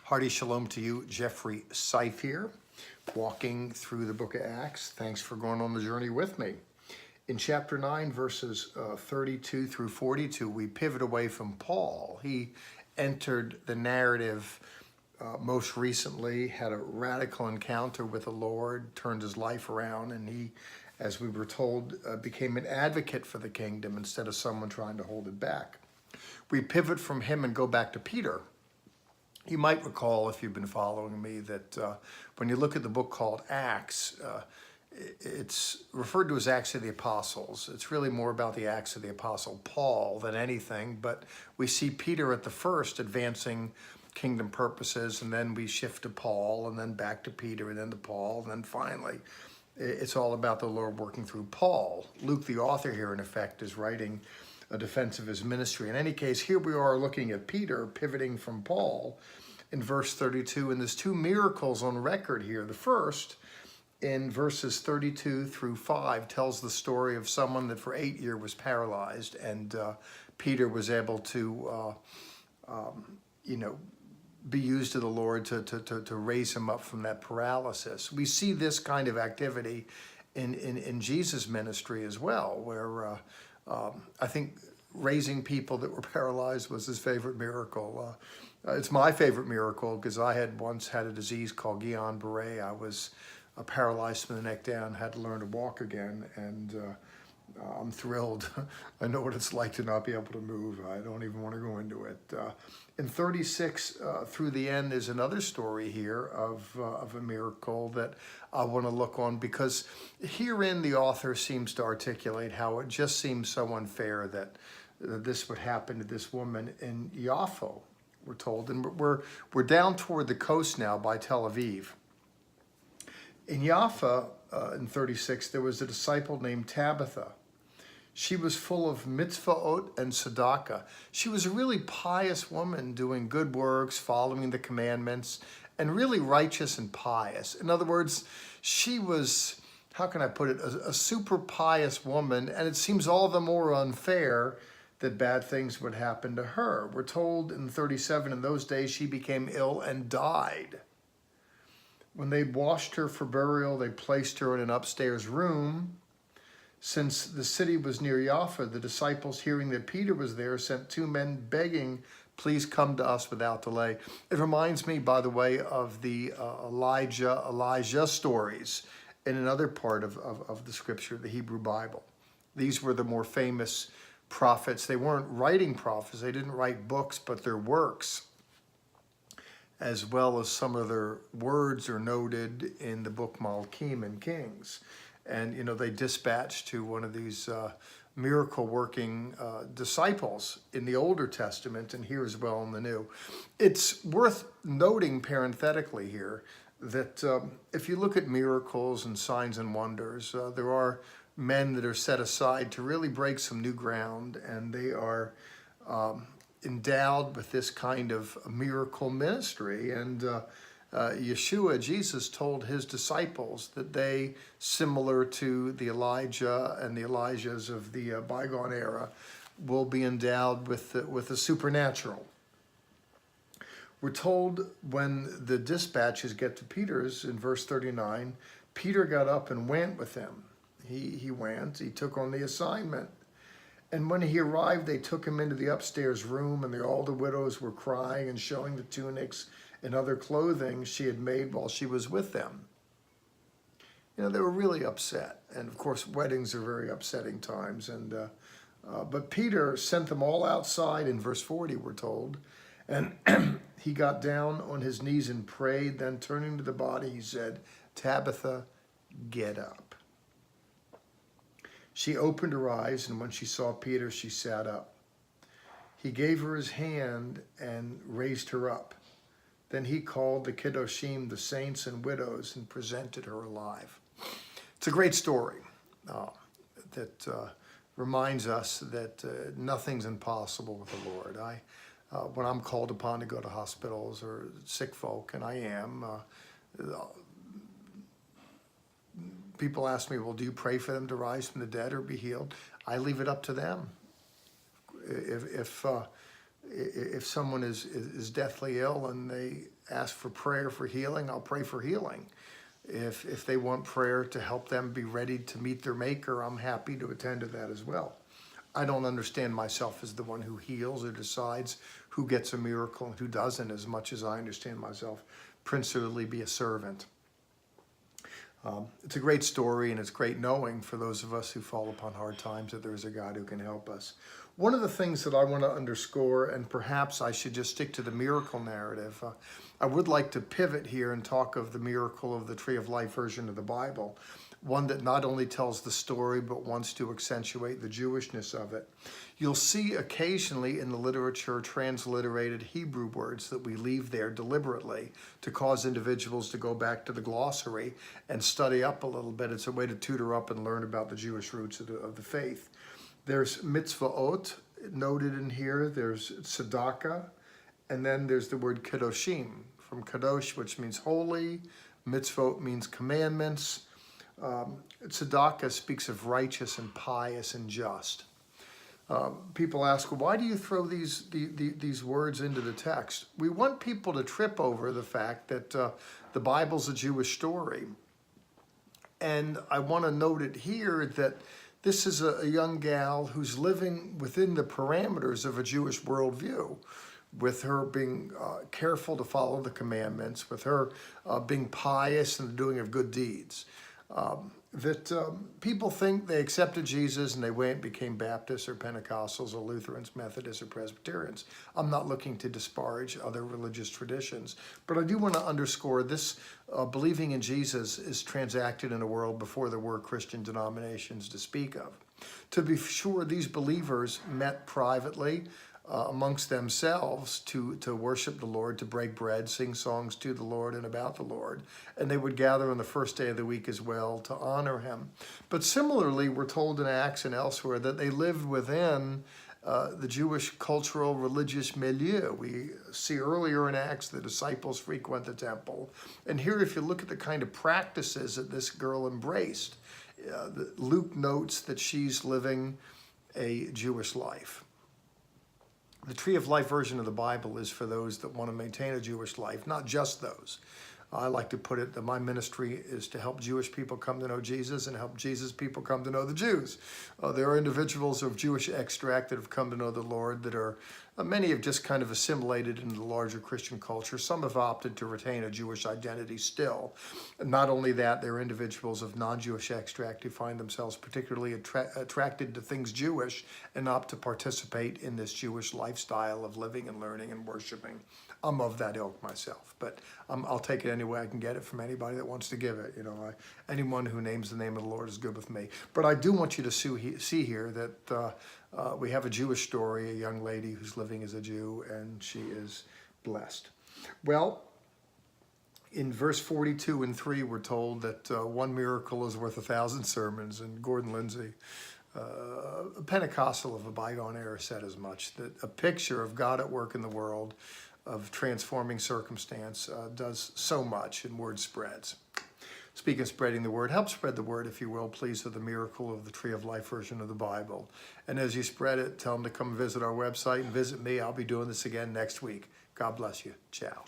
Hearty shalom to you, Jeffrey Seif here, walking through the book of Acts. Thanks for going on the journey with me. In chapter 9, verses 32 through 42, we pivot away from Paul. He entered the narrative most recently, had a radical encounter with the Lord, turned his life around, and he, as we were told, became an advocate for the kingdom instead of someone trying to hold it back. We pivot from him and go back to Peter. You might recall, if you've been following me, that when you look at the book called Acts, it's referred to as Acts of the Apostles. It's really more about the Acts of the Apostle Paul than anything, but we see Peter at the first advancing kingdom purposes, and then we shift to Paul, and then back to Peter, and then to Paul, and then finally it's all about the Lord working through Paul. Luke, the author here, in effect, is writing a defense of his ministry. In any case, here we are looking at Peter pivoting from Paul in verse 32, and there's two miracles on record here. The first, in verses 32 through 5, tells the story of someone that for 8 years was paralyzed, and Peter was able to, be used to the Lord to raise him up from that paralysis. We see this kind of activity in Jesus' ministry as well, where I think raising people that were paralyzed was his favorite miracle. It's my favorite miracle because I had once had a disease called Guillain-Barré. I was paralyzed from the neck down, had to learn to walk again, and I'm thrilled. I know what it's like to not be able to move. I don't even want to go into it. In 36 through the end, there's another story here of a miracle that I want to look on, because herein the author seems to articulate how it just seems so unfair that this would happen to this woman in Jaffa, we're told. And we're down toward the coast now by Tel Aviv. In Jaffa, in 36, there was a disciple named Tabitha. She was full of mitzvahot and tzedakah. She was a really pious woman doing good works, following the commandments, and really righteous and pious. In other words, she was, how can I put it, a super pious woman, and it seems all the more unfair that bad things would happen to her. We're told in 37, in those days she became ill and died. When they washed her for burial, they placed her in an upstairs room. Since the city was near Jaffa, the disciples, hearing that Peter was there, sent 2 men begging, "Please come to us without delay." It reminds me, by the way, of the Elijah stories in another part of the scripture, the Hebrew Bible. These were the more famous prophets. They weren't writing prophets. They didn't write books, but their works, as well as some of their words, are noted in the book Malachim and Kings. And, they dispatched to one of these miracle-working disciples in the Older Testament, and here as well in the New. It's worth noting parenthetically here that if you look at miracles and signs and wonders, there are men that are set aside to really break some new ground, and they are endowed with this kind of miracle ministry. And Yeshua, Jesus, told his disciples that they, similar to the Elijah and the Elijahs of the bygone era, will be endowed with the supernatural. We're told when the dispatches get to Peter's, in verse 39, Peter got up and went with them. He went, he took on the assignment. And when he arrived, they took him into the upstairs room, and all the widows were crying and showing the tunics and other clothing she had made while she was with them. They were really upset. And of course, weddings are very upsetting times. But Peter sent them all outside in verse 40, we're told. And he got down on his knees and prayed. Then turning to the body, he said, "Tabitha, get up." She opened her eyes, and when she saw Peter, she sat up. He gave her his hand and raised her up. Then he called the Kiddushim, the saints and widows, and presented her alive. It's a great story that reminds us that nothing's impossible with the Lord. When I'm called upon to go to hospitals or sick folk, and I am, people ask me, well, do you pray for them to rise from the dead or be healed? I leave it up to them. If If someone is deathly ill and they ask for prayer for healing, I'll pray for healing. If they want prayer to help them be ready to meet their Maker, I'm happy to attend to that as well. I don't understand myself as the one who heals or decides who gets a miracle and who doesn't, as much as I understand myself principally be a servant. It's a great story, and it's great knowing for those of us who fall upon hard times that there is a God who can help us. One of the things that I want to underscore, and perhaps I should just stick to the miracle narrative, I would like to pivot here and talk of the miracle of the Tree of Life version of the Bible, one that not only tells the story but wants to accentuate the Jewishness of it. You'll see occasionally in the literature transliterated Hebrew words that we leave there deliberately to cause individuals to go back to the glossary and study up a little bit. It's a way to tutor up and learn about the Jewish roots of the faith. There's mitzvahot noted in here, there's tzedakah, and then there's the word kadoshim, from kadosh, which means holy, mitzvot means commandments. Tzedakah speaks of righteous and pious and just. People ask, well, why do you throw these words into the text? We want people to trip over the fact that the Bible's a Jewish story. And I want to note it here that this is a young gal who's living within the parameters of a Jewish worldview, with her being careful to follow the commandments, with her being pious and the doing of good deeds. People think they accepted Jesus and they went and became Baptists or Pentecostals or Lutherans, Methodists or Presbyterians. I'm not looking to disparage other religious traditions, but I do want to underscore this believing in Jesus is transacted in a world before there were Christian denominations to speak of. To be sure, these believers met privately amongst themselves to worship the Lord, to break bread, sing songs to the Lord and about the Lord. And they would gather on the first day of the week as well to honor him. But similarly, we're told in Acts and elsewhere that they lived within the Jewish cultural religious milieu. We see earlier in Acts the disciples frequent the temple. And here, if you look at the kind of practices that this girl embraced, Luke notes that she's living a Jewish life. The Tree of Life version of the Bible is for those that want to maintain a Jewish life, not just those. I like to put it that my ministry is to help Jewish people come to know Jesus and help Jesus people come to know the Jews. There are individuals of Jewish extract that have come to know the Lord that are, many have just kind of assimilated into the larger Christian culture. Some have opted to retain a Jewish identity still. And not only that, there are individuals of non-Jewish extract who find themselves particularly attracted to things Jewish and opt to participate in this Jewish lifestyle of living and learning and worshiping. I'm of that ilk myself, but I'll take it any way I can get it from anybody that wants to give it. Anyone who names the name of the Lord is good with me. But I do want you to see here that we have a Jewish story, a young lady who's living as a Jew, and she is blessed. Well, in verse 42 and 3, we're told that one miracle is worth 1,000 sermons, and Gordon Lindsay, a Pentecostal of a bygone era, said as much, that a picture of God at work in the world of transforming circumstance does so much, and word spreads. Speaking of spreading the word, help spread the word, if you will, please, of the miracle of the Tree of Life version of the Bible. And as you spread it, tell them to come visit our website and visit me. I'll be doing this again next week. God bless you. Ciao.